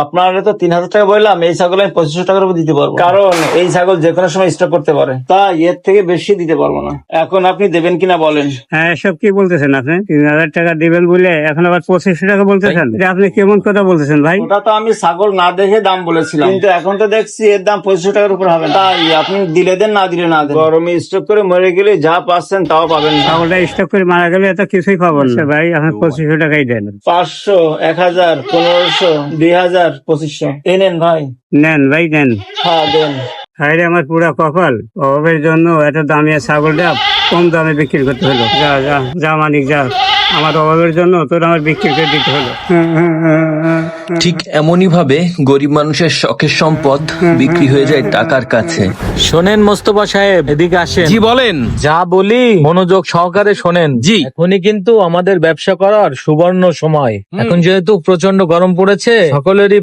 আপনার তো 3,000 টাকা বললাম, এই ছাগল আমি 2500 টাকার উপর দিতে পারবো, কারণ এই ছাগল যে কোনো সময় স্টক করতে পারে, তাই এর থেকে বেশি দিতে পারবো না। এখন আপনি দেবেন কিনা বলেন। হ্যাঁ, এসব কি বলতেছেন আপনি? 3,000 টাকা দিবেন বলে এখন আবার 2500 টাকা বলতেছেন? এটা আপনি কেমন কথা বলতেছেন ভাই? ওটা তো আমি ছাগল না দেখে দাম বলেছিলাম, কিন্তু এখন তো দেখছি এর দাম 2500 টাকার উপর হবে না। তাই আপনি দিলে দেন, না দিলে না দেন। গরমে স্টক করে মরে গেলে যা পাচ্ছেন তাও পাবেন না। ছাগলটা স্টক করে মারা গেলে এত কিছুই পাবো না ভাই, আপনি 2500 টাকাই দেন। 500, 1000, 1500, 2000, 2500 এই নেন ভাই। নেন ভাই, নেন। হ্যাঁ দেন। হাইরে আমার পুরা কপাল, অভাবের জন্য এত দামি ছাগলটা কম দামে বিক্রি করতে হলো। যা যা যা মানিক যা, আমার অভাবের জন্য তোর আমার বিক্রি করে দিতে হলো। ঠিক এমনই ভাবে গরিব মানুষের শখের সম্পদ বিক্রি হয়ে যায় টাকার কাছে। শোনেন মোস্তফা সাহেব, এদিকে আসেন। জি বলেন। যা বলি মনোযোগ সহকারে শোনেন। জি। এখনই কিন্তু আমাদের ব্যবসা করার সুবর্ণ সময়। এখন যেহেতু প্রচন্ড গরম পড়েছে, সকলেরই